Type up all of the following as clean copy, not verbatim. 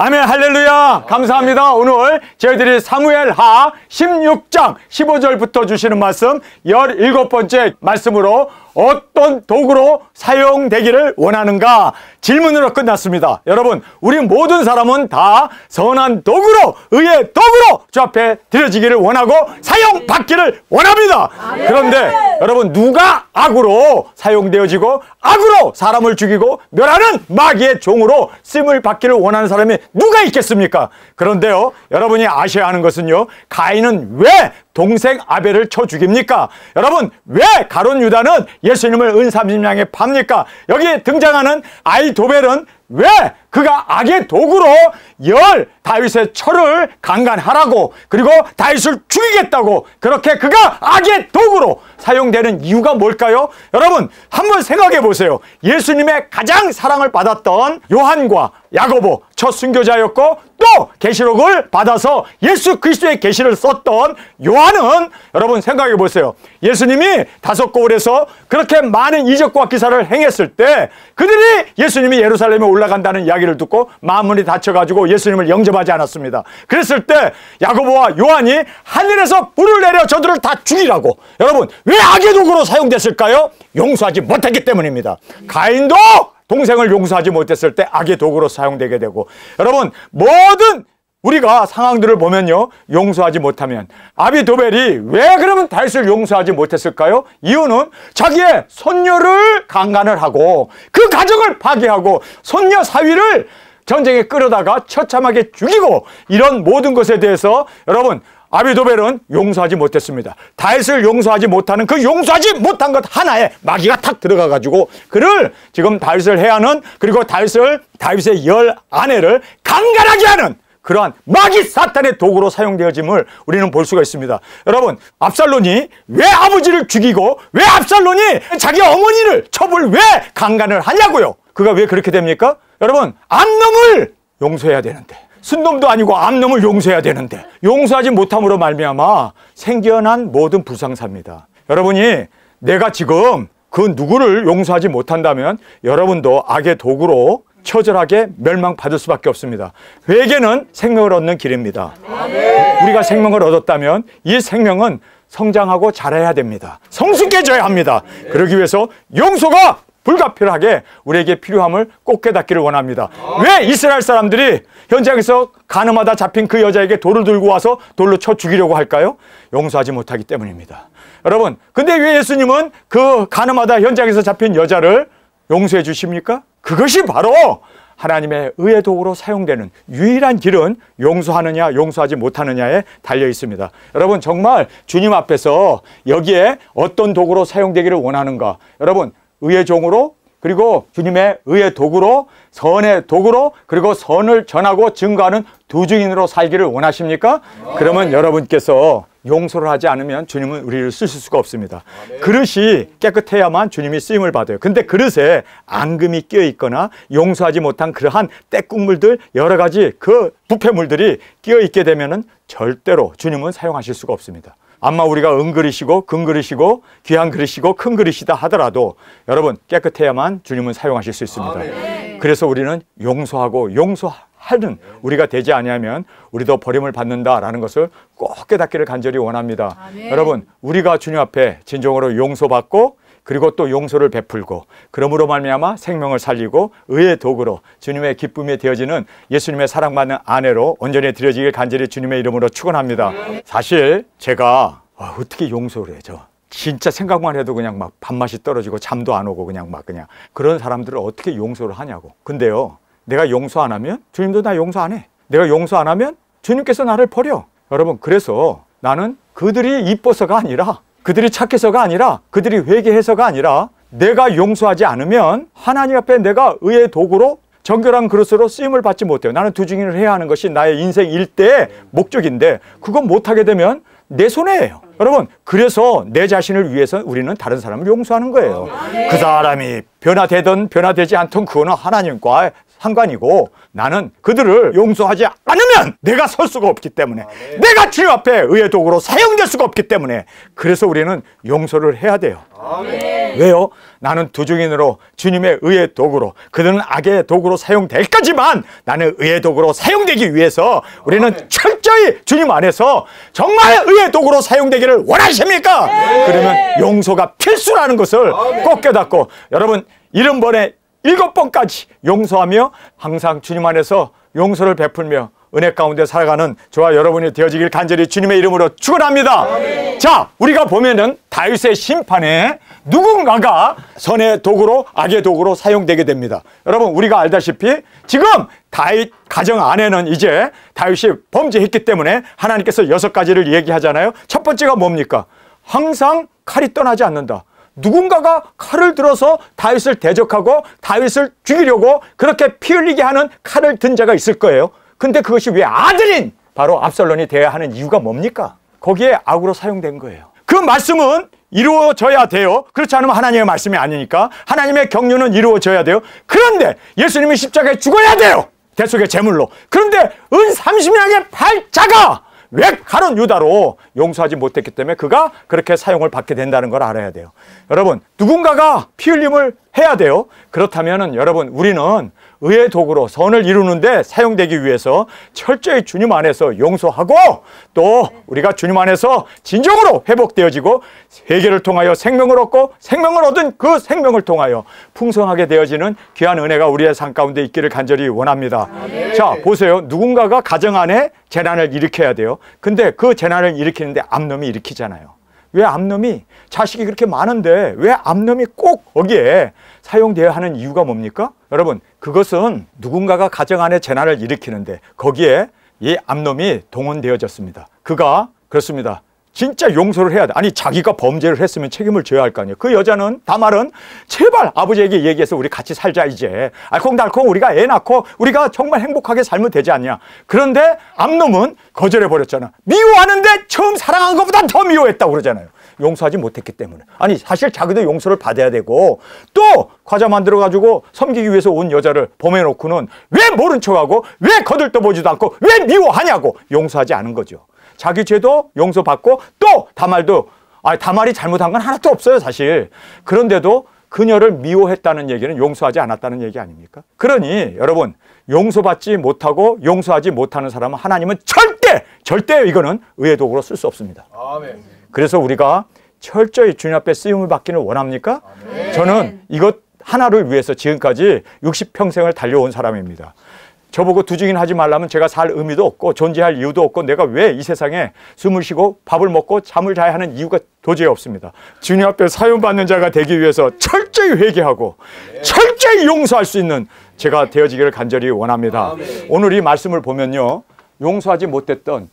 아멘, 할렐루야. 감사합니다. 오늘 저희들이 사무엘하 16장 15절부터 주시는 말씀 17번째 말씀으로 어떤 도구로 사용되기를 원하는가 질문으로 끝났습니다. 여러분, 우리 모든 사람은 다 선한 도구로, 의의 도구로 주 앞에 드려지기를 원하고 사용받기를 원합니다. 그런데 여러분, 누가 악으로 사용되어지고 악으로 사람을 죽이고 멸하는 마귀의 종으로 쓰임을 받기를 원하는 사람이 누가 있겠습니까? 그런데요, 여러분이 아셔야 하는 것은요, 가인은 왜 동생 아벨을 쳐 죽입니까? 여러분, 왜 가룟 유다는 예수님을 은삼십냥에 팝니까? 여기 등장하는 아히도벨은 왜 그가 악의 도구로 다윗의 철을 강간하라고, 그리고 다윗을 죽이겠다고 그렇게 그가 악의 도구로 사용되는 이유가 뭘까요? 여러분, 한번 생각해 보세요. 예수님의 가장 사랑을 받았던 요한과 야고보, 첫 순교자였고 또 계시록을 받아서 예수 그리스도의 계시를 썼던 요한은, 여러분 생각해 보세요. 예수님이 다섯 고을에서 그렇게 많은 이적과 기사를 행했을 때 그들이 예수님이 예루살렘에 올라간다는 이야기를 듣고 마음문이 닫혀가지고 예수님을 영접하지 않았습니다. 그랬을 때 야고보와 요한이 하늘에서 불을 내려 저들을 다 죽이라고. 여러분, 왜 악의 도구로 사용됐을까요? 용서하지 못했기 때문입니다. 가인도 동생을 용서하지 못했을 때 악의 도구로 사용되게 되고, 여러분, 모든 우리가 상황들을 보면요, 용서하지 못하면, 아비도벨이 왜 그러면 다윗을 용서하지 못했을까요? 이유는 자기의 손녀를 강간을 하고 그 가정을 파괴하고 손녀 사위를 전쟁에 끌어다가 처참하게 죽이고, 이런 모든 것에 대해서 여러분, 아비도벨은 용서하지 못했습니다. 다윗을 용서하지 못하는 그 용서하지 못한 것 하나에 마귀가 탁 들어가가지고 그를 지금 다윗을 해하는, 그리고 다윗의 열 아내를 강간하게 하는 그러한 마귀 사탄의 도구로 사용되어짐을 우리는 볼 수가 있습니다. 여러분, 압살론이 왜 아버지를 죽이고 왜 압살론이 자기 어머니를 첩을 왜 강간을 하냐고요? 그가 왜 그렇게 됩니까? 여러분, 암놈을 용서해야 되는데, 순놈도 아니고 암놈을 용서해야 되는데 용서하지 못함으로 말미암아 생겨난 모든 불상사입니다. 여러분이 내가 지금 그 누구를 용서하지 못한다면 여러분도 악의 도구로 처절하게 멸망받을 수밖에 없습니다. 회개는 생명을 얻는 길입니다. 우리가 생명을 얻었다면 이 생명은 성장하고 자라야 됩니다. 성숙해져야 합니다. 그러기 위해서 용서가 불가피하게 우리에게 필요함을 꼭 깨닫기를 원합니다. 왜 이스라엘 사람들이 현장에서 가늠하다 잡힌 그 여자에게 돌을 들고 와서 돌로 쳐 죽이려고 할까요? 용서하지 못하기 때문입니다. 여러분, 근데 왜 예수님은 그 가늠하다 현장에서 잡힌 여자를 용서해 주십니까? 그것이 바로 하나님의 의의 도구로 사용되는 유일한 길은 용서하느냐 용서하지 못하느냐에 달려 있습니다. 여러분, 정말 주님 앞에서 여기에 어떤 도구로 사용되기를 원하는가? 여러분, 의의 종으로, 그리고 주님의 의의 도구로, 선의 도구로, 그리고 선을 전하고 증거하는 두 증인으로 살기를 원하십니까? 그러면 여러분께서 용서를 하지 않으면 주님은 우리를 쓰실 수가 없습니다. 그릇이 깨끗해야만 주님이 쓰임을 받아요. 근데 그릇에 앙금이 끼어 있거나 용서하지 못한 그러한 때국물들, 여러 가지 그 부패물들이 끼어 있게 되면은 절대로 주님은 사용하실 수가 없습니다. 아마 우리가 은그릇이고 금그릇이고 귀한 그릇이고 큰 그릇이다 하더라도 여러분, 깨끗해야만 주님은 사용하실 수 있습니다. 그래서 우리는 용서하고 용서하는 우리가 되지 아니하면 우리도 버림을 받는다라는 것을 꼭 깨닫기를 간절히 원합니다. 여러분, 우리가 주님 앞에 진정으로 용서받고 그리고 또 용서를 베풀고 그러므로 말미암아 생명을 살리고 의의 도구로 주님의 기쁨이 되어지는 예수님의 사랑받는 아내로 온전히 드려지길 간절히 주님의 이름으로 축원합니다. 사실 제가 어떻게 용서를 해? 진짜 생각만 해도 그냥 막 밥맛이 떨어지고 잠도 안 오고 그냥 그런 사람들을 어떻게 용서를 하냐고. 근데요, 내가 용서 안 하면 주님도 나 용서 안 해. 내가 용서 안 하면 주님께서 나를 버려. 여러분, 그래서 나는 그들이 이뻐서가 아니라, 그들이 착해서가 아니라, 그들이 회개해서가 아니라, 내가 용서하지 않으면 하나님 앞에 내가 의의 도구로 정결한 그릇으로 쓰임을 받지 못해요. 나는 두 증인을 해야 하는 것이 나의 인생 일대의 목적인데 그건 못하게 되면 내 손해예요. 여러분, 그래서 내 자신을 위해서 우리는 다른 사람을 용서하는 거예요. 그 사람이 변화되든 변화되지 않든 그거는 하나님과 상관이고, 나는 그들을 용서하지 않으면 내가 설 수가 없기 때문에, 내가 주님 앞에 의의 도구로 사용될 수가 없기 때문에, 그래서 우리는 용서를 해야 돼요. 왜요? 나는 두중인으로 주님의 의의 도구로, 그들은 악의 도구로 사용될 거지만 나는 의의 도구로 사용되기 위해서 우리는 철저히 주님 안에서 정말 의의 도구로 사용되기를 원하십니까? 그러면 용서가 필수라는 것을 꼭 깨닫고, 여러분 70번에 7번까지 용서하며 항상 주님 안에서 용서를 베풀며 은혜 가운데 살아가는 저와 여러분이 되어지길 간절히 주님의 이름으로 축원합니다. 자, 우리가 보면은 다윗의 심판에 누군가가 선의 도구로 악의 도구로 사용되게 됩니다. 여러분, 우리가 알다시피 지금 다윗 가정 안에는 이제 다윗이 범죄했기 때문에 하나님께서 6가지를 얘기하잖아요. 첫 번째가 뭡니까? 항상 칼이 떠나지 않는다. 누군가가 칼을 들어서 다윗을 대적하고 다윗을 죽이려고 그렇게 피 흘리게 하는 칼을 든 자가 있을 거예요. 근데 그것이 왜 아들인 바로 압살롬이 되어야 하는 이유가 뭡니까? 거기에 악으로 사용된 거예요. 그 말씀은 이루어져야 돼요. 그렇지 않으면 하나님의 말씀이 아니니까. 하나님의 경륜은 이루어져야 돼요. 그런데 예수님이 십자가에 죽어야 돼요. 대속의 제물로. 그런데 은 30냥의 팔자가 왜 가룟 유다로 용서하지 못했기 때문에 그가 그렇게 사용을 받게 된다는 걸 알아야 돼요. 여러분, 누군가가 피 흘림을 해야 돼요. 그렇다면은 여러분, 우리는 의의 도구로 선을 이루는데 사용되기 위해서 철저히 주님 안에서 용서하고, 또 우리가 주님 안에서 진정으로 회복되어지고 회개를 통하여 생명을 얻고 생명을 얻은 그 생명을 통하여 풍성하게 되어지는 귀한 은혜가 우리의 삶 가운데 있기를 간절히 원합니다. 자, 보세요. 누군가가 가정 안에 재난을 일으켜야 돼요. 근데 그 재난을 일으키는데 암놈이 일으키잖아요. 왜 암놈이, 자식이 그렇게 많은데 왜 암놈이 꼭 거기에 사용되어야 하는 이유가 뭡니까? 여러분, 그것은 누군가가 가정 안에 재난을 일으키는데 거기에 이 암놈이 동원되어졌습니다. 그가 그렇습니다. 진짜 용서를 해야 돼. 아니, 자기가 범죄를 했으면 책임을 져야 할 거 아니에요. 그 여자는, 다말은 제발 아버지에게 얘기해서 우리 같이 살자 이제. 알콩달콩 우리가 애 낳고 우리가 정말 행복하게 살면 되지 않냐. 그런데 암놈은 거절해버렸잖아. 미워하는데 처음 사랑한 것보다 더 미워했다고 그러잖아요. 용서하지 못했기 때문에. 아니, 사실 자기도 용서를 받아야 되고, 또 과자 만들어가지고 섬기기 위해서 온 여자를 범해놓고는 왜 모른 척하고 왜 거들떠보지도 않고 왜 미워하냐고 용서하지 않은 거죠. 자기 죄도 용서받고, 또 다말도, 다말이 잘못한 건 하나도 없어요 사실. 그런데도 그녀를 미워했다는 얘기는 용서하지 않았다는 얘기 아닙니까? 그러니 여러분, 용서받지 못하고 용서하지 못하는 사람은 하나님은 절대 이거는 의의 도구로 쓸 수 없습니다. 아멘. 그래서 우리가 철저히 주님 앞에 쓰임을 받기를 원합니까? 아멘. 저는 이것 하나를 위해서 지금까지 60평생을 달려온 사람입니다. 저보고 두중인 하지 말라면 제가 살 의미도 없고 존재할 이유도 없고 내가 왜 이 세상에 숨을 쉬고 밥을 먹고 잠을 자야 하는 이유가 도저히 없습니다. 주님 앞에 사용받는 자가 되기 위해서 철저히 회개하고 철저히 용서할 수 있는 제가 되어지기를 간절히 원합니다. 오늘 이 말씀을 보면요, 용서하지 못했던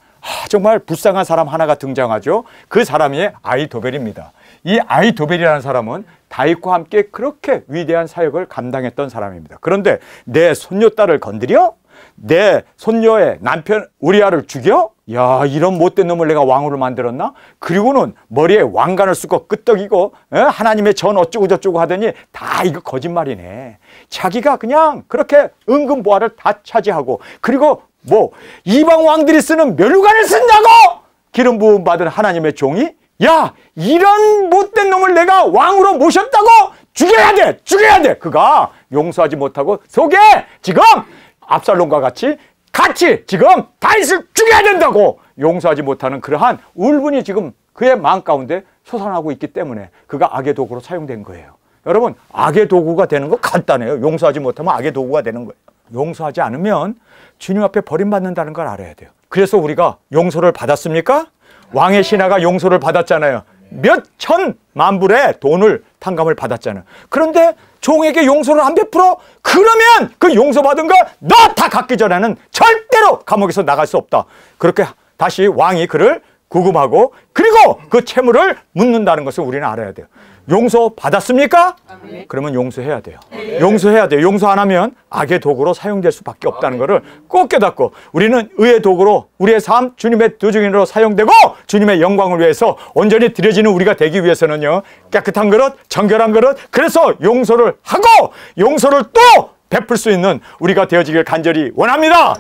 정말 불쌍한 사람 하나가 등장하죠. 그 사람이 아히도벨입니다. 이 아히도벨이라는 사람은 다윗과 함께 그렇게 위대한 사역을 감당했던 사람입니다. 그런데 내 손녀딸을 건드려? 내 손녀의 남편 우리아를 죽여? 야, 이런 못된 놈을 내가 왕으로 만들었나? 그리고는 머리에 왕관을 쓰고 끄떡이고 하나님의 전 어쩌고 저쩌고 하더니 다 이거 거짓말이네. 자기가 그냥 그렇게 은근 보화를 다 차지하고, 그리고 뭐 이방 왕들이 쓰는 멸관을 쓴다고 기름 부음 받은 하나님의 종이, 야, 이런 못된 놈을 내가 왕으로 모셨다고 죽여야 돼. 그가 용서하지 못하고 속에 지금 압살롬과 같이 지금 다윗을 죽여야 된다고 용서하지 못하는 그러한 울분이 지금 그의 마음 가운데 솟아나고 있기 때문에 그가 악의 도구로 사용된 거예요. 여러분, 악의 도구가 되는 거 간단해요. 용서하지 못하면 악의 도구가 되는 거예요. 용서하지 않으면 주님 앞에 버림받는다는 걸 알아야 돼요. 그래서 우리가 용서를 받았습니까? 왕의 신하가 용서를 받았잖아요. 몇 천만 불의 돈을 탕감을 받았잖아요. 그런데 종에게 용서를 안 베풀어? 그러면 그 용서받은 거 너 다 갖기 전에는 절대로 감옥에서 나갈 수 없다. 그렇게 다시 왕이 그를 구금하고 그리고 그 채무를 묻는다는 것을 우리는 알아야 돼요. 용서 받았습니까? 그러면 용서해야 돼요. 용서해야 돼요. 용서 안 하면 악의 도구로 사용될 수밖에 없다는 것을 꼭 깨닫고, 우리는 의의 도구로 우리의 삶 주님의 두중인으로 사용되고 주님의 영광을 위해서 온전히 드려지는 우리가 되기 위해서는요, 깨끗한 그릇, 정결한 그릇, 그래서 용서를 하고 용서를 또 베풀 수 있는 우리가 되어지길 간절히 원합니다.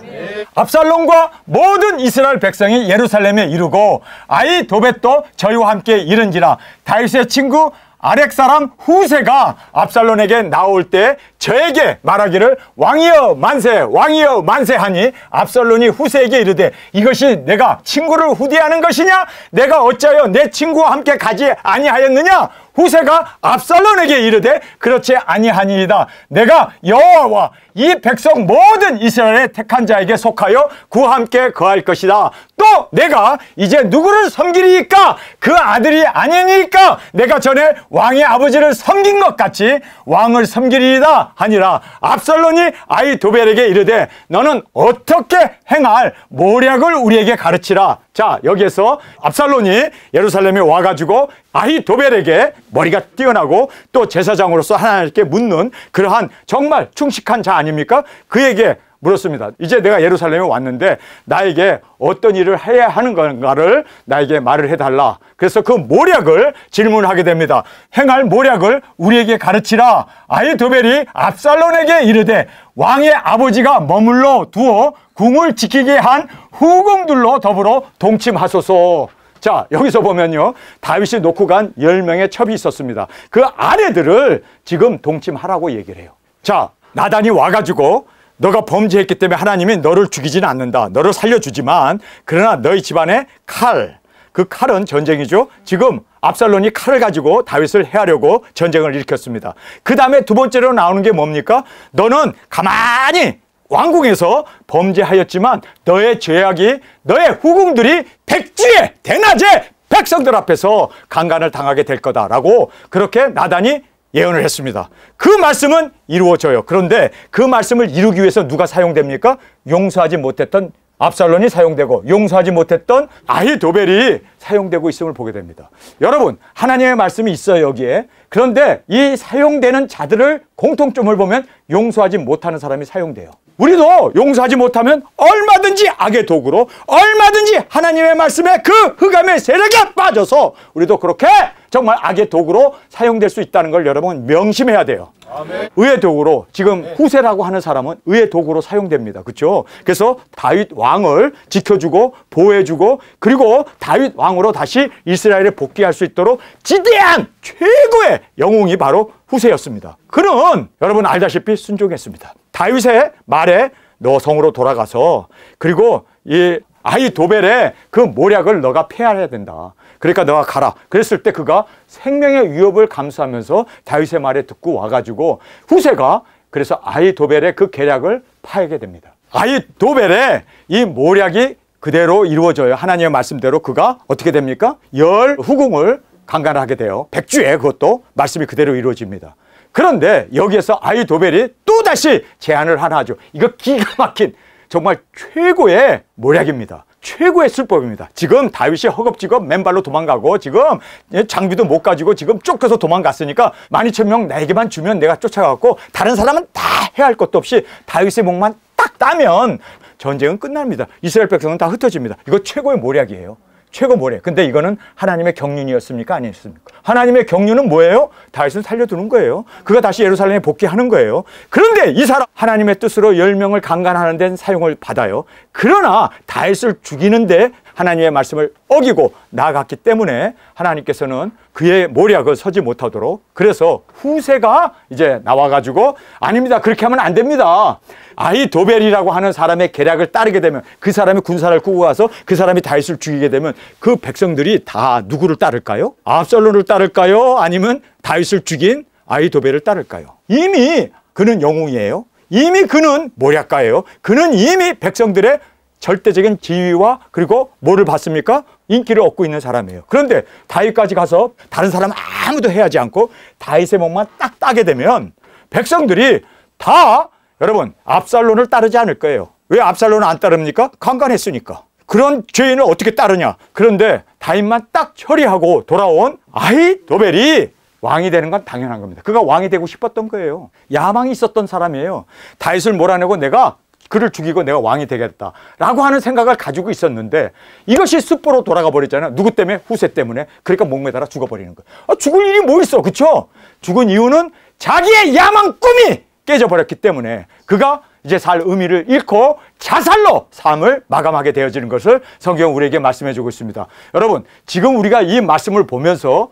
압살롬과 모든 이스라엘 백성이 예루살렘에 이르고 아히도벳도 저희와 함께 이른지라. 다윗의 친구 아렉 사람 후세가 압살롬에게 나올 때 저에게 말하기를 왕이여 만세 왕이여 만세 하니 압살롬이 후세에게 이르되 이것이 내가 친구를 후대하는 것이냐? 내가 어찌하여 내 친구와 함께 가지 아니하였느냐? 후세가 압살롬에게 이르되 그렇지 아니하니이다. 내가 여호와와 이 백성 모든 이스라엘의 택한 자에게 속하여 그와 함께 거할 것이다. 또 내가 이제 누구를 섬기리이까? 그 아들이 아니니까 내가 전에 왕의 아버지를 섬긴 것 같이 왕을 섬기리이다 하니라. 압살롬이 아히도벨에게 이르되 너는 어떻게 행할 모략을 우리에게 가르치라. 자, 여기에서 압살롬이 예루살렘에 와가지고 아히도벨에게 머리가 뛰어나고 또 제사장으로서 하나님께 묻는 그러한 정말 충식한 자 아닙니까? 그에게 물었습니다. 이제 내가 예루살렘에 왔는데 나에게 어떤 일을 해야 하는 건가를 나에게 말을 해달라. 그래서 그 모략을 질문하게 됩니다. 행할 모략을 우리에게 가르치라. 아히도벨이 압살롬에게 이르되 왕의 아버지가 머물러 두어 궁을 지키게 한 후궁들로 더불어 동침하소서. 자, 여기서 보면요, 다윗이 놓고 간 10명의 첩이 있었습니다. 그 아내들을 지금 동침하라고 얘기를 해요. 자, 나단이 와가지고 너가 범죄했기 때문에 하나님이 너를 죽이지는 않는다. 너를 살려주지만 그러나 너희 집안에 칼, 그 칼은 전쟁이죠. 지금 압살롬이 칼을 가지고 다윗을 해하려고 전쟁을 일으켰습니다. 그 다음에 두 번째로 나오는 게 뭡니까? 너는 가만히 왕궁에서 범죄하였지만 너의 죄악이 너의 후궁들이 백주에 대낮에 백성들 앞에서 강간을 당하게 될 거다라고 그렇게 나단이 예언을 했습니다. 그 말씀은 이루어져요. 그런데 그 말씀을 이루기 위해서 누가 사용됩니까? 용서하지 못했던 압살롬이 사용되고 용서하지 못했던 아히도벨이 사용되고 있음을 보게 됩니다. 여러분, 하나님의 말씀이 있어요, 여기에. 그런데 이 사용되는 자들을 공통점을 보면 용서하지 못하는 사람이 사용돼요. 우리도 용서하지 못하면 얼마든지 악의 도구로 얼마든지 하나님의 말씀에 그 흑암의 세력에 빠져서 우리도 그렇게 정말 악의 도구로 사용될 수 있다는 걸 여러분 명심해야 돼요. 아멘. 의의 도구로 지금 후세라고 하는 사람은 의의 도구로 사용됩니다. 그렇죠? 그래서 다윗 왕을 지켜주고 보호해주고 그리고 다윗 왕으로 다시 이스라엘에 복귀할 수 있도록 지대한 최고의 영웅이 바로 후세였습니다. 그는 여러분 알다시피 순종했습니다. 다윗의 말에 너 성으로 돌아가서 그리고 이 아히도벨의 그 모략을 너가 폐하해야 된다. 그러니까 너가 가라. 그랬을 때 그가 생명의 위협을 감수하면서 다윗의 말에 듣고 와가지고 후세가 그래서 아히도벨의 그 계략을 파하게 됩니다. 아히도벨의 이 모략이 그대로 이루어져요. 하나님의 말씀대로 그가 어떻게 됩니까? 10 후궁을 강간을 하게 돼요. 백주에 그것도 말씀이 그대로 이루어집니다. 그런데 여기에서 아히도벨이 또다시 제안을 하나 하죠. 이거 기가 막힌 정말 최고의 모략입니다. 최고의 술법입니다. 지금 다윗이 허겁지겁 맨발로 도망가고 지금 장비도 못 가지고 지금 쫓겨서 도망갔으니까 12,000명 나에게만 주면 내가 쫓아가고 다른 사람은 다 해야 할 것도 없이 다윗의 목만 딱 따면 전쟁은 끝납니다. 이스라엘 백성은 다 흩어집니다. 이거 최고의 모략이에요. 최고 모략. 근데 이거는 하나님의 경륜이었습니까? 아니었습니까? 하나님의 경륜은 뭐예요? 다윗을 살려두는 거예요. 그가 다시 예루살렘에 복귀하는 거예요. 그런데 이 사람 하나님의 뜻으로 10명을 강간하는 데는 사용을 받아요. 그러나 다윗을 죽이는데 하나님의 말씀을 어기고 나아갔기 때문에 하나님께서는 그의 모략을 서지 못하도록 그래서 후세가 이제 나와가지고 아닙니다. 그렇게 하면 안 됩니다. 아히도벨이라고 하는 사람의 계략을 따르게 되면 그 사람이 군사를 꾸고 가서 그 사람이 다윗을 죽이게 되면 그 백성들이 다 누구를 따를까요? 압살롬을 따를까요? 아니면 다윗을 죽인 아히도벨을 따를까요? 이미 그는 영웅이에요. 이미 그는 모략가예요. 그는 이미 백성들의 절대적인 지위와 그리고 뭐를 받습니까? 인기를 얻고 있는 사람이에요. 그런데 다윗까지 가서 다른 사람 아무도 해하지 않고 다윗의 목만 딱 따게 되면 백성들이 다 여러분 압살롬을 따르지 않을 거예요. 왜 압살롬을 안 따릅니까? 강간했으니까. 그런 죄인을 어떻게 따르냐. 그런데 다윗만 딱 처리하고 돌아온 아히도벨이 왕이 되는 건 당연한 겁니다. 그가 왕이 되고 싶었던 거예요. 야망이 있었던 사람이에요. 다윗을 몰아내고 내가 그를 죽이고 내가 왕이 되겠다라고 하는 생각을 가지고 있었는데 이것이 습보로 돌아가 버렸잖아요. 누구 때문에? 후세 때문에. 그러니까 목매달아 죽어버리는 거예요. 죽을 일이 뭐 있어. 그렇죠? 죽은 이유는 자기의 야망 꿈이 깨져버렸기 때문에 그가 이제 살 의미를 잃고 자살로 삶을 마감하게 되어지는 것을 성경은 우리에게 말씀해 주고 있습니다. 여러분, 지금 우리가 이 말씀을 보면서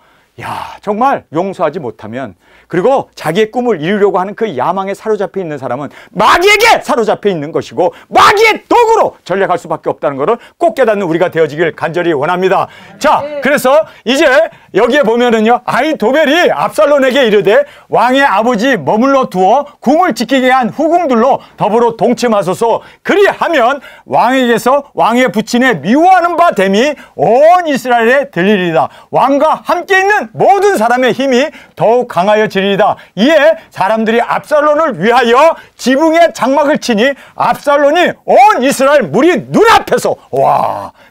정말 용서하지 못하면, 그리고 자기의 꿈을 이루려고 하는 그 야망에 사로잡혀 있는 사람은 마귀에게 사로잡혀 있는 것이고 마귀의 도구로 전략할 수밖에 없다는 것을 꼭 깨닫는 우리가 되어지길 간절히 원합니다. 자, 그래서 이제 여기에 보면은요, 아히도벨이 압살롬에게 이르되 왕의 아버지 머물러 두어 궁을 지키게 한 후궁들로 더불어 동침하소서. 그리하면 왕에게서 왕의 부친에 미워하는 바 됨이 온 이스라엘에 들리리이다. 왕과 함께 있는 모든 사람의 힘이 더욱 강하여지리이다. 이에 사람들이 압살롬을 위하여 지붕에 장막을 치니 압살롬이 온 이스라엘 무리 눈앞에서,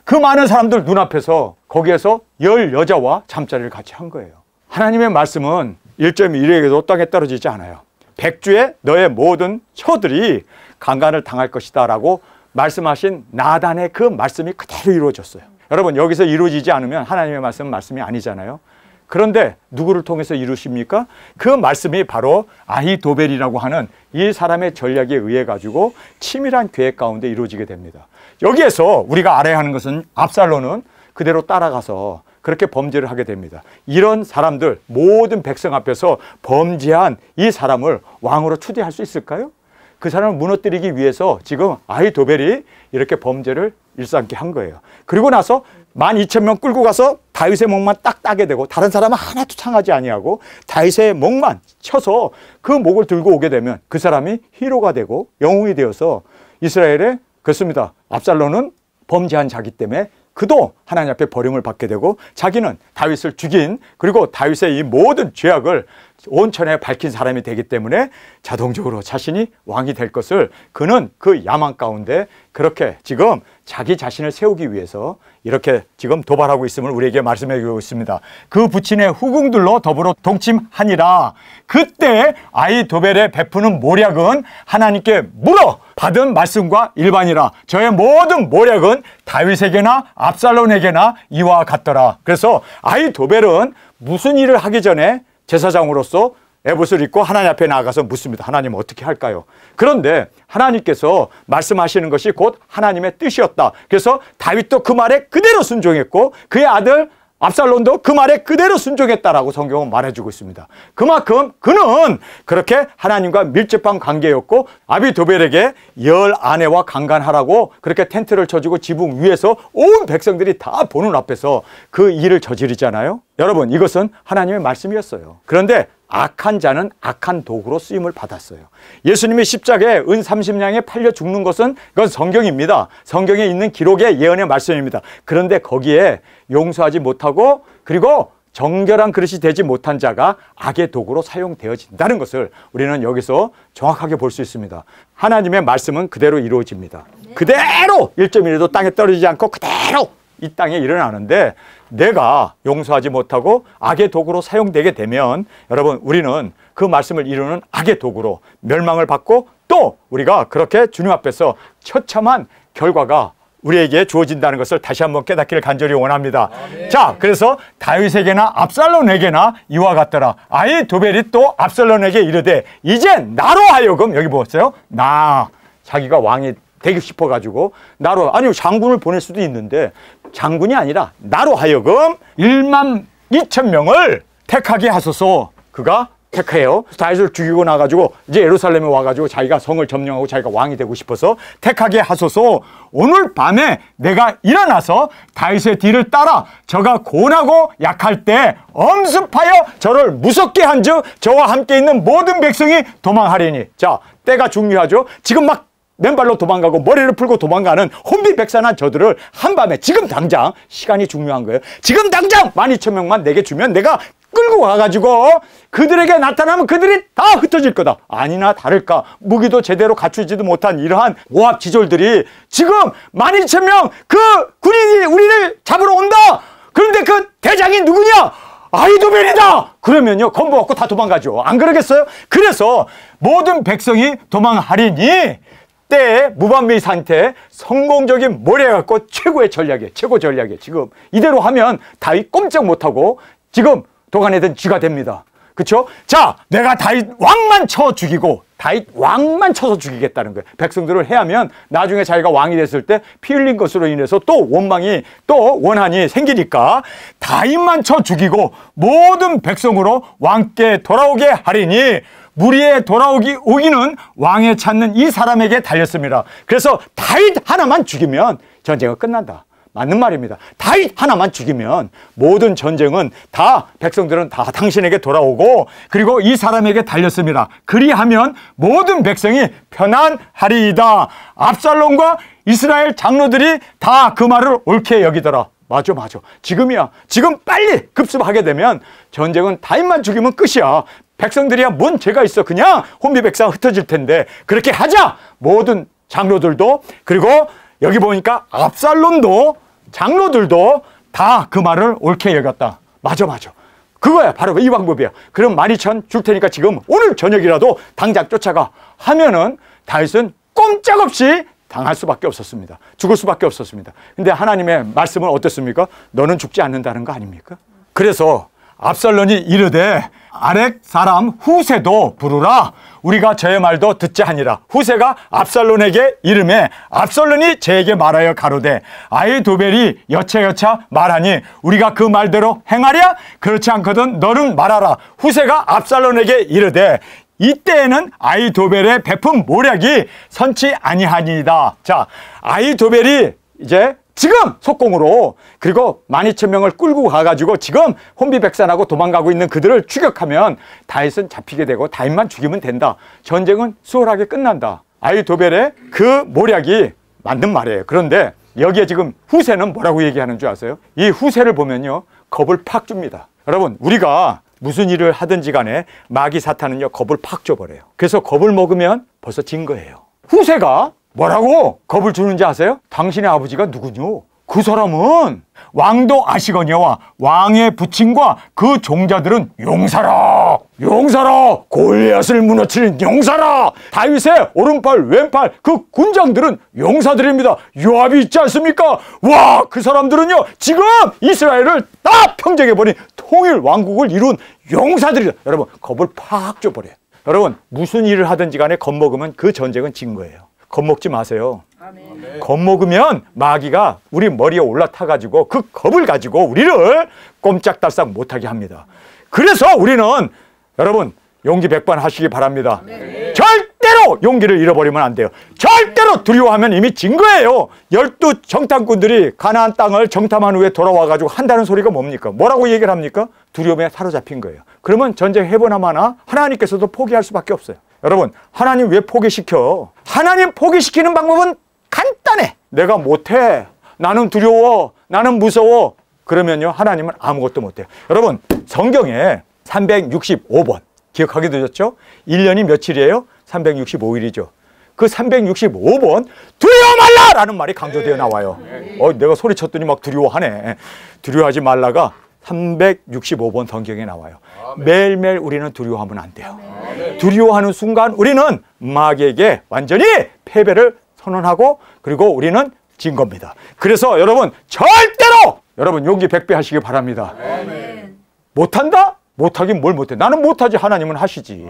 그 많은 사람들 눈앞에서 거기에서 10여자와 잠자리를 같이 한 거예요. 하나님의 말씀은 1.1에게도 땅에 떨어지지 않아요. 백주에 너의 모든 처들이 강간을 당할 것이다 라고 말씀하신 나단의 그 말씀이 그대로 이루어졌어요. 여러분, 여기서 이루어지지 않으면 하나님의 말씀은 말씀이 아니잖아요. 그런데 누구를 통해서 이루십니까? 그 말씀이 바로 아히도벨이라고 하는 이 사람의 전략에 의해 가지고 치밀한 계획 가운데 이루어지게 됩니다. 여기에서 우리가 알아야 하는 것은 압살롬은 그대로 따라가서 그렇게 범죄를 하게 됩니다. 이런 사람들, 모든 백성 앞에서 범죄한 이 사람을 왕으로 추대할 수 있을까요? 그 사람을 무너뜨리기 위해서 지금 아히도벨이 이렇게 범죄를 일삼게 한 거예요. 그리고 나서 12,000명 끌고 가서 다윗의 목만 딱 따게 되고 다른 사람은 하나도 상하지 아니하고 다윗의 목만 쳐서 그 목을 들고 오게 되면 그 사람이 히로가 되고 영웅이 되어서 이스라엘에, 그렇습니다, 압살롬은 범죄한 자기 때문에 그도 하나님 앞에 버림을 받게 되고 자기는 다윗을 죽인, 그리고 다윗의 이 모든 죄악을 온천에 밝힌 사람이 되기 때문에 자동적으로 자신이 왕이 될 것을 그는 그 야망 가운데 그렇게 지금 자기 자신을 세우기 위해서 이렇게 지금 도발하고 있음을 우리에게 말씀해 주고 있습니다. 그 부친의 후궁들로 더불어 동침하니라. 그때 아히도벨의 베푸는 모략은 하나님께 물어 받은 말씀과 일반이라. 저의 모든 모략은 다윗에게나 압살롬에게나 이와 같더라. 그래서 아히도벨은 무슨 일을 하기 전에 제사장으로서 에봇을 입고 하나님 앞에 나아가서 묻습니다. 하나님 어떻게 할까요? 그런데 하나님께서 말씀하시는 것이 곧 하나님의 뜻이었다. 그래서 다윗도 그 말에 그대로 순종했고 그의 아들 압살롬도 그 말에 그대로 순종했다라고 성경은 말해주고 있습니다. 그만큼 그는 그렇게 하나님과 밀접한 관계였고 아히도벨에게 열 아내와 강간하라고 그렇게 텐트를 쳐주고 지붕 위에서 온 백성들이 다 보는 앞에서 그 일을 저지르잖아요. 여러분, 이것은 하나님의 말씀이었어요. 그런데 악한 자는 악한 도구로 쓰임을 받았어요. 예수님이 십자가에 은 30냥에 팔려 죽는 것은 그건 성경입니다. 성경에 있는 기록의 예언의 말씀입니다. 그런데 거기에 용서하지 못하고 그리고 정결한 그릇이 되지 못한 자가 악의 도구로 사용되어진다는 것을 우리는 여기서 정확하게 볼 수 있습니다. 하나님의 말씀은 그대로 이루어집니다. 그대로 1.1에도 땅에 떨어지지 않고 그대로 이 땅에 일어나는데 내가 용서하지 못하고 악의 도구로 사용되게 되면 여러분, 우리는 그 말씀을 이루는 악의 도구로 멸망을 받고 또 우리가 그렇게 주님 앞에서 처참한 결과가 우리에게 주어진다는 것을 다시 한번 깨닫기를 간절히 원합니다. 자, 그래서 다윗에게나 압살롬에게나 이와 같더라. 아히도벨이 또 압살롬에게 이르되 이제 나로 하여금, 여기 보았어요? 자기가 왕이 되고 싶어가지고 나로, 아니요, 장군을 보낼 수도 있는데 장군이 아니라 나로 하여금 12,000명을 택하게 하소서. 그가 택해요. 다윗을 죽이고 나가지고 이제 예루살렘에 와가지고 자기가 성을 점령하고 자기가 왕이 되고 싶어서 택하게 하소서. 오늘 밤에 내가 일어나서 다윗의 뒤를 따라 저가 고나고 약할 때 엄습하여 저를 무섭게 한즉 저와 함께 있는 모든 백성이 도망하리니. 자, 때가 중요하죠. 지금 막 맨발로 도망가고 머리를 풀고 도망가는 혼비백산한 저들을 한밤에, 지금 당장, 시간이 중요한 거예요. 지금 당장 12,000명만 내게 주면 내가 끌고 가가지고 그들에게 나타나면 그들이 다 흩어질 거다. 아니나 다를까 무기도 제대로 갖추지도 못한 이러한 모압 지졸들이 지금 12,000명 그 군인이 우리를 잡으러 온다. 그런데 그 대장이 누구냐? 아히도벨이다. 그러면요, 건보 갖고 다 도망가죠. 안 그러겠어요? 그래서 모든 백성이 도망하리니 때에 무방비 상태에 성공적인 모략 갖고 최고 전략이에요. 지금 이대로 하면 다윗 꼼짝 못하고 지금 도가내든 쥐가 됩니다. 그렇죠? 자, 내가 다윗 왕만 쳐 죽이고 다윗 왕만 쳐서 죽이겠다는 거예요. 백성들을 해하면 나중에 자기가 왕이 됐을 때 피 흘린 것으로 인해서 또 원망이 또 원한이 생기니까 다윗만 쳐 죽이고 모든 백성으로 왕께 돌아오게 하리니 무리에 오기는 왕에 찾는 이 사람에게 달렸습니다. 그래서 다윗 하나만 죽이면 전쟁은 끝난다. 맞는 말입니다. 다윗 하나만 죽이면 모든 전쟁은 다 백성들은 다 당신에게 돌아오고 그리고 이 사람에게 달렸습니다. 그리하면 모든 백성이 편안하리이다. 압살롬과 이스라엘 장로들이 다 그 말을 옳게 여기더라. 맞아. 지금이야. 지금 빨리 급습하게 되면 전쟁은 다윗만 죽이면 끝이야. 백성들이야 뭔 죄가 있어. 그냥 혼비백산 흩어질 텐데 그렇게 하자. 모든 장로들도 그리고 여기 보니까 압살롬도 장로들도 다 그 말을 옳게 여겼다. 맞아. 그거야. 바로 이 방법이야. 그럼 12,000 줄 테니까 지금 오늘 저녁이라도 당장 쫓아가 하면은 다윗은 꼼짝없이 당할 수밖에 없었습니다. 죽을 수밖에 없었습니다. 근데 하나님의 말씀은 어떻습니까? 너는 죽지 않는다는 거 아닙니까? 그래서 압살롬이 이르되 아렉 사람 후세도 부르라. 우리가 저의 말도 듣자 하니라. 후세가 압살롬에게 이르매 압살롬이 저에게 말하여 가로되 아히도벨이 여차여차 말하니 우리가 그 말대로 행하랴? 그렇지 않거든 너는 말하라. 후세가 압살롬에게 이르되 이때에는 아히도벨의 베푼 모략이 선치 아니하니이다. 자, 아히도벨이 이제 지금 속공으로 그리고 12,000명을 끌고 가가지고 지금 혼비백산하고 도망가고 있는 그들을 추격하면 다윗은 잡히게 되고 다윗만 죽이면 된다. 전쟁은 수월하게 끝난다. 아히도벨의 그 모략이 맞는 말이에요. 그런데 여기에 지금 후세는 뭐라고 얘기하는 줄 아세요? 이 후세를 보면요 겁을 팍 줍니다. 여러분 우리가 무슨 일을 하든지 간에 마귀 사탄은요 겁을 팍 줘버려요. 그래서 겁을 먹으면 벌써 진 거예요. 후세가 뭐라고 겁을 주는지 아세요? 당신의 아버지가 누구뇨? 그 사람은 왕도 아시거니와 왕의 부친과 그 종자들은 용사라 골리앗을 무너뜨린 용사라. 다윗의 오른팔 왼팔 그 군장들은 용사들입니다. 요압이 있지 않습니까? 와, 그 사람들은요 지금 이스라엘을 다 평정해버린 통일 왕국을 이룬 용사들이다. 여러분 겁을 팍 줘버려요. 여러분 무슨 일을 하든지 간에 겁먹으면 그 전쟁은 진 거예요. 겁먹지 마세요. 아멘. 겁먹으면 마귀가 우리 머리에 올라타가지고 그 겁을 가지고 우리를 꼼짝달싹 못하게 합니다. 그래서 우리는 여러분 용기 100번 하시기 바랍니다. 아멘. 절대로 용기를 잃어버리면 안 돼요. 절대로 두려워하면 이미 진 거예요. 12 정탐꾼들이 가나안 땅을 정탐한 후에 돌아와가지고 한다는 소리가 뭡니까? 뭐라고 얘기를 합니까? 두려움에 사로잡힌 거예요. 그러면 전쟁 해보나 마나 하나님께서도 포기할 수밖에 없어요. 여러분 하나님 왜 포기시켜? 하나님 포기시키는 방법은 간단해. 내가 못해. 나는 두려워. 나는 무서워. 그러면요 하나님은 아무것도 못해요. 여러분 성경에 365번 기억하게 되셨죠? 1년이 며칠이에요? 365일이죠. 그 365번 두려워 말라라는 말이 강조되어 나와요. 내가 소리쳤더니 막 두려워하네. 두려워하지 말라가 365번 성경에 나와요. 매일매일 우리는 두려워하면 안 돼요. 두려워하는 순간 우리는 마귀에게 완전히 패배를 선언하고 그리고 우리는 진 겁니다. 그래서 여러분 절대로 여러분 용기 100배 하시기 바랍니다. 못한다? 못하긴 뭘 못해. 나는 못하지. 하나님은 하시지.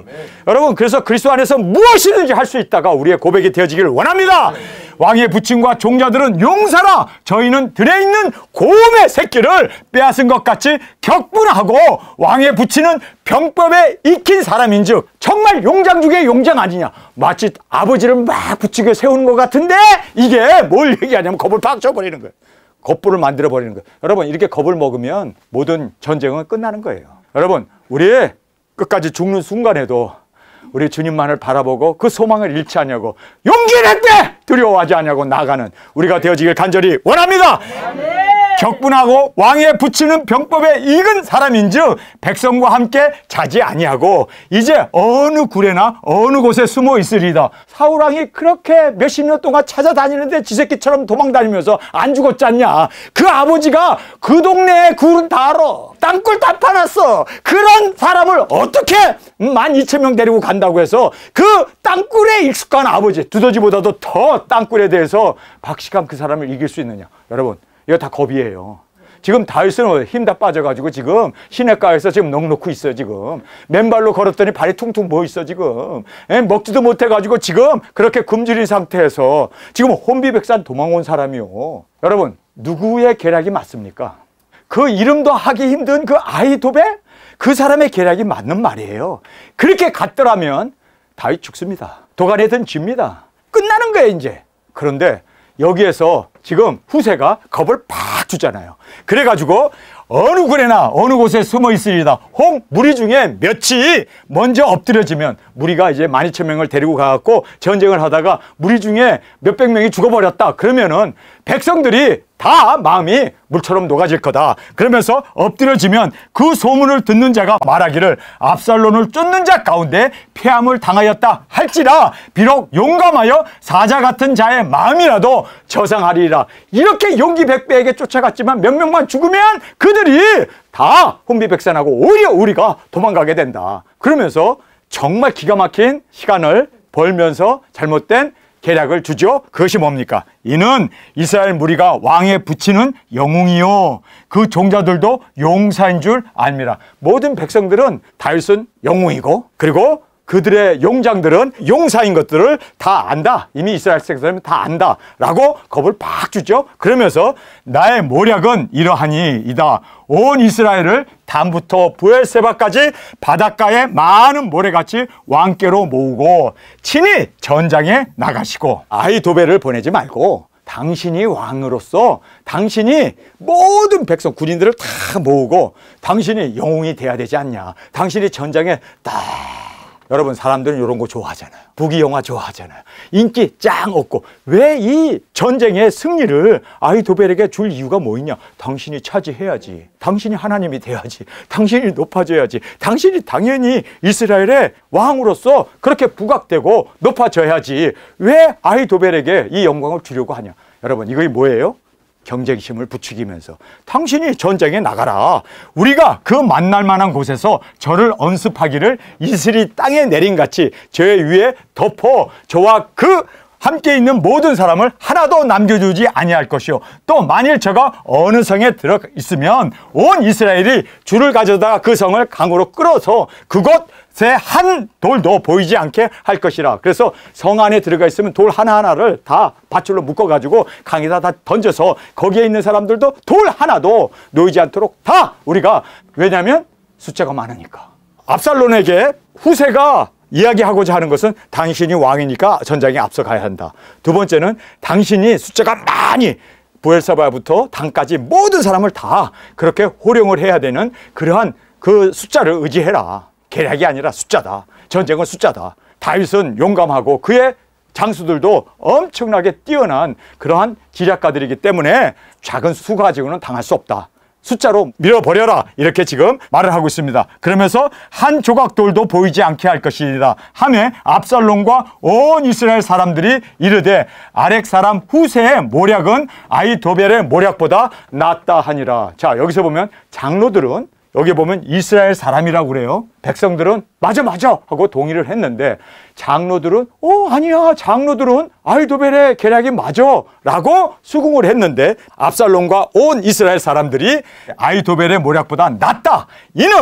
여러분 그래서 그리스도 안에서 무엇이든지 할 수 있다가 우리의 고백이 되어지기를 원합니다. 왕의 부친과 종자들은 용사라. 저희는 들에 있는 곰의 새끼를 빼앗은 것 같이 격분하고 왕의 부친은 병법에 익힌 사람인즉 정말 용장 중에 용장 아니냐. 마치 아버지를 막 부추겨 세우는 것 같은데 이게 뭘 얘기하냐면 겁을 팍 줘버리는 거예요. 겁불을 만들어버리는 거예요. 여러분 이렇게 겁을 먹으면 모든 전쟁은 끝나는 거예요. 여러분 우리 끝까지 죽는 순간에도 우리 주님만을 바라보고 그 소망을 잃지 않냐고 용기 낼때 두려워하지 않냐고 나가는 우리가 되어지길 간절히 원합니다. 격분하고 왕에 붙이는 병법에 익은 사람인즉 백성과 함께 자지 아니하고 이제 어느 굴에나 어느 곳에 숨어 있으리다. 사울왕이 그렇게 몇십 년 동안 찾아다니는데 지새끼처럼 도망다니면서 안 죽었지 않냐. 그 아버지가 그 동네에 굴은 다 알아. 땅굴 다 파놨어. 그런 사람을 어떻게 12,000명 데리고 간다고 해서 그 땅굴에 익숙한 아버지 두더지보다도 더 땅굴에 대해서 박식한 그 사람을 이길 수 있느냐. 여러분 이거 다 겁이에요. 지금 다윗은 힘 다 빠져가지고 지금 시냇가에서 지금 넋 놓고 있어요. 지금 맨발로 걸었더니 발이 퉁퉁 부어 있어. 지금 먹지도 못해가지고 지금 그렇게 굶주린 상태에서 지금 혼비백산 도망온 사람이요. 여러분, 누구의 계략이 맞습니까? 그 이름도 하기 힘든 그 아히도벨? 그 사람의 계략이 맞는 말이에요. 그렇게 갔더라면 다윗 죽습니다. 도가니든 집니다. 끝나는 거예요, 이제. 그런데 여기에서 지금 후세가 겁을 팍 주잖아요. 그래가지고 어느 굴에나 어느 곳에 숨어 있으리다. 혹 무리 중에 몇이 먼저 엎드려지면, 무리가 이제 12,000명을 데리고 가갖고 전쟁을 하다가 무리 중에 몇백 명이 죽어버렸다. 그러면은 백성들이 다 마음이 물처럼 녹아질 거다. 그러면서 엎드려지면 그 소문을 듣는 자가 말하기를 압살롬을 쫓는 자 가운데 패함을 당하였다 할지라 비록 용감하여 사자 같은 자의 마음이라도 저상하리라. 이렇게 용기 백배에게 쫓아갔지만 몇 명만 죽으면 그들이 다 혼비백산하고 오히려 우리가 도망가게 된다. 그러면서 정말 기가 막힌 시간을 벌면서 잘못된 계략을 주죠. 그것이 뭡니까? 이는 이스라엘 무리가 왕에 붙이는 영웅이요 그 종자들도 용사인 줄 알미라. 모든 백성들은 다윗은 영웅이고, 그리고 그들의 용장들은 용사인 것들을 다 안다. 이미 이스라엘 백성들은 다 안다 라고 겁을 팍 주죠. 그러면서 나의 모략은 이러하니 이다. 온 이스라엘을 단부터 부엘세바까지 바닷가에 많은 모래같이 왕께로 모으고 친히 전장에 나가시고, 아히도벨을 보내지 말고 당신이 왕으로서 당신이 모든 백성 군인들을 다 모으고 당신이 영웅이 돼야 되지 않냐. 당신이 전장에 딱, 여러분 사람들은 이런 거 좋아하잖아요. 부귀 영화 좋아하잖아요. 인기 짱 얻고. 왜 이 전쟁의 승리를 아히도벨에게 줄 이유가 뭐 있냐? 당신이 차지해야지. 당신이 하나님이 돼야지. 당신이 높아져야지. 당신이 당연히 이스라엘의 왕으로서 그렇게 부각되고 높아져야지. 왜 아히도벨에게 이 영광을 주려고 하냐? 여러분, 이거 뭐예요? 경쟁심을 부추기면서 당신이 전쟁에 나가라. 우리가 그 만날 만한 곳에서 저를 언습하기를 이슬이 땅에 내린같이 저 위에 덮어 저와 그 함께 있는 모든 사람을 하나도 남겨두지 아니할 것이요. 또 만일 저가 어느 성에 들어 있으면 온 이스라엘이 줄을 가져다가 그 성을 강으로 끌어서 그곳에 한 돌도 보이지 않게 할 것이라. 그래서 성 안에 들어가 있으면 돌 하나하나를 다 밧줄로 묶어가지고 강에다 다 던져서 거기에 있는 사람들도 돌 하나도 놓이지 않도록 다 우리가, 왜냐하면 숫자가 많으니까. 압살롬에게 후세가 이야기하고자 하는 것은 당신이 왕이니까 전장에 앞서가야 한다. 두 번째는 당신이 숫자가 많이 부엘세바부터 단까지 모든 사람을 다 그렇게 호령을 해야 되는 그러한 그 숫자를 의지해라. 계략이 아니라 숫자다. 전쟁은 숫자다. 다윗은 용감하고 그의 장수들도 엄청나게 뛰어난 그러한 기략가들이기 때문에 작은 수 가지고는 당할 수 없다. 숫자로 밀어버려라. 이렇게 지금 말을 하고 있습니다. 그러면서 한 조각 돌도 보이지 않게 할 것이라 하며 압살롬과 온 이스라엘 사람들이 이르되 아렉 사람 후세의 모략은 아히도벨의 모략보다 낫다 하니라. 자, 여기서 보면 장로들은, 여기 보면 이스라엘 사람이라고 그래요. 백성들은 맞아 하고 동의를 했는데 장로들은 아니야, 장로들은 아히도벨의 계략이 맞아 라고 수긍을 했는데 압살롬과 온 이스라엘 사람들이 아히도벨의 모략보다 낫다. 이는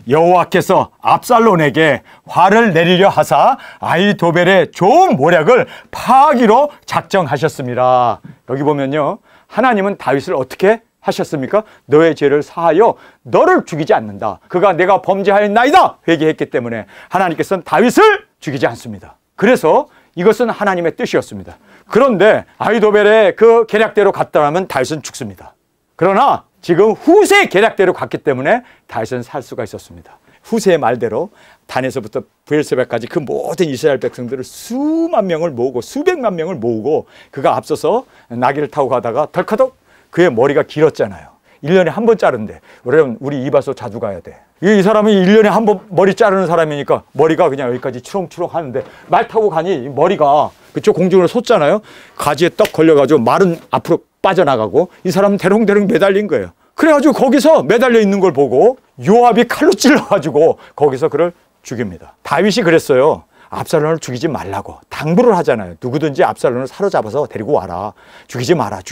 여호와께서 압살롬에게 화를 내리려 하사 아히도벨의 좋은 모략을 파하기로 작정하셨습니다. 여기 보면요, 하나님은 다윗을 어떻게 하셨습니까? 너의 죄를 사하여 너를 죽이지 않는다. 그가 내가 범죄하였나이다 회개했기 때문에 하나님께서는 다윗을 죽이지 않습니다. 그래서 이것은 하나님의 뜻이었습니다. 그런데 아히도벨의 그 계략대로 갔더라면 다윗은 죽습니다. 그러나 지금 후세의 계략대로 갔기 때문에 다윗은 살 수가 있었습니다. 후세의 말대로 단에서부터 부엘세바까지 그 모든 이스라엘 백성들을 수만 명을 모으고 수백만 명을 모으고 그가 앞서서 나귀를 타고 가다가 덜커덕 그의 머리가 길었잖아요. 1년에 한 번 자른대. 여러분, 우리 이발소 자주 가야 돼. 이 사람이 1년에 한 번 머리 자르는 사람이니까 머리가 그냥 여기까지 추렁추렁 하는데 말 타고 가니 머리가 그쪽 공중으로 솟잖아요. 가지에 떡 걸려가지고 말은 앞으로 빠져나가고 이 사람은 대롱대롱 매달린 거예요. 그래가지고 거기서 매달려 있는 걸 보고 요압이 칼로 찔러가지고 거기서 그를 죽입니다. 다윗이 그랬어요. 압살롬을 죽이지 말라고 당부를 하잖아요. 누구든지 압살롬을 사로잡아서 데리고 와라. 죽이지 마라.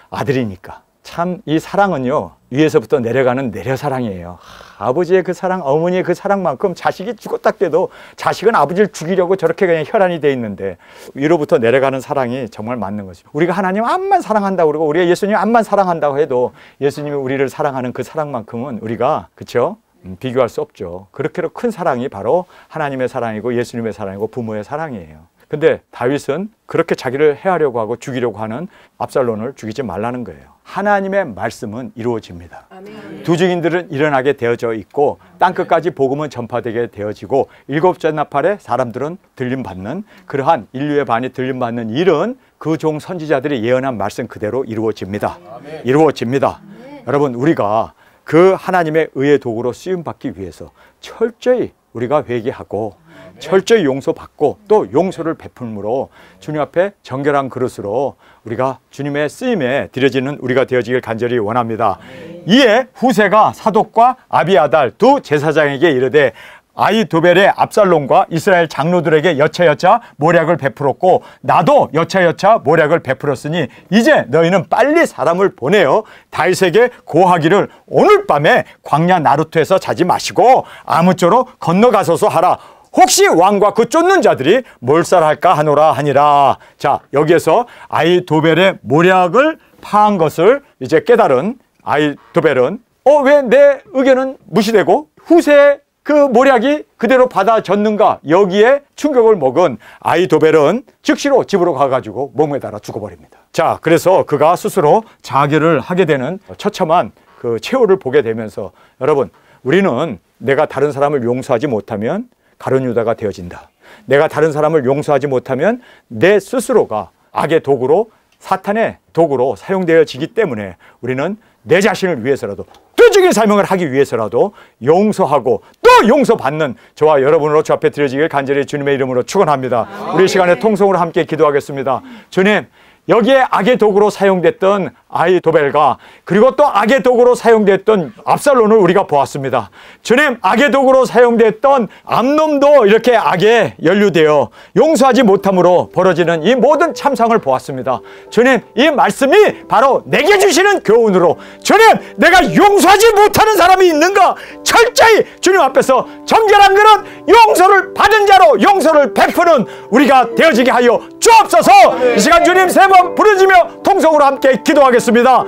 아들이니까. 참 이 사랑은요, 위에서부터 내려가는 내려사랑이에요. 아버지의 그 사랑, 어머니의 그 사랑만큼 자식이 죽었다 깨도 자식은 아버지를 죽이려고 저렇게 그냥 혈안이 돼 있는데 위로부터 내려가는 사랑이 정말 맞는 거죠. 우리가 하나님 암만 사랑한다고 그러고 우리가 예수님 암만 사랑한다고 해도 예수님이 우리를 사랑하는 그 사랑만큼은 우리가, 그렇죠? 비교할 수 없죠. 그렇게로 큰 사랑이 바로 하나님의 사랑이고 예수님의 사랑이고 부모의 사랑이에요. 근데 다윗은 그렇게 자기를 해하려고 하고 죽이려고 하는 압살론을 죽이지 말라는 거예요. 하나님의 말씀은 이루어집니다. 아멘. 두 증인들은 일어나게 되어져 있고 땅끝까지 복음은 전파되게 되어지고 일곱째 나팔에 사람들은 들림받는, 그러한 인류의 반이 들림받는 일은 그 종 선지자들이 예언한 말씀 그대로 이루어집니다. 아멘. 이루어집니다. 아멘. 여러분, 우리가 그 하나님의 의의 도구로 쓰임받기 위해서 철저히 우리가 회개하고 철저히 용서받고 또 용서를 베풀므로 주님 앞에 정결한 그릇으로 우리가 주님의 쓰임에 드려지는 우리가 되어지길 간절히 원합니다. 이에 후세가 사독과 아비아달 두 제사장에게 이르되 아히도벨의 압살롬과 이스라엘 장로들에게 여차여차 모략을 베풀었고 나도 여차여차 모략을 베풀었으니 이제 너희는 빨리 사람을 보내어 다윗에게 고하기를 오늘 밤에 광야 나루토에서 자지 마시고 아무쪼로 건너가소서 하라. 혹시 왕과 그 쫓는 자들이 몰살할까 하노라 하니라. 자, 여기에서 아히도벨의 모략을 파한 것을 이제 깨달은 아히도벨은 왜 내 의견은 무시되고 후세의 그 모략이 그대로 받아졌는가? 여기에 충격을 먹은 아히도벨은 즉시로 집으로 가가지고 몸에 달아 죽어버립니다. 자, 그래서 그가 스스로 자결을 하게 되는 처참한 그 최후를 보게 되면서 여러분, 우리는 내가 다른 사람을 용서하지 못하면 가룟 유다가 되어진다. 내가 다른 사람을 용서하지 못하면 내 스스로가 악의 도구로, 사탄의 도구로 사용되어지기 때문에 우리는 내 자신을 위해서라도, 도적인 사명을 하기 위해서라도 용서하고 또 용서받는 저와 여러분으로 주 앞에 드려지길 간절히 주님의 이름으로 축원합니다. 우리 시간에 통성으로 함께 기도하겠습니다. 주님, 여기에 악의 도구로 사용됐던 아히도벨과 그리고 또 악의 도구로 사용됐던 압살론을 우리가 보았습니다. 주님, 악의 도구로 사용됐던 암놈도 이렇게 악에 연루되어 용서하지 못함으로 벌어지는 이 모든 참상을 보았습니다. 주님, 이 말씀이 바로 내게 주시는 교훈으로 주님, 내가 용서하지 못하는 사람이 있는가? 철저히 주님 앞에서 정결한 그런 용서를 받은 자로 용서를 베푸는 우리가 되어지게 하여 주옵소서. 이 시간 주님 세 번 부르짖으며 통성으로 함께 기도하겠습니다.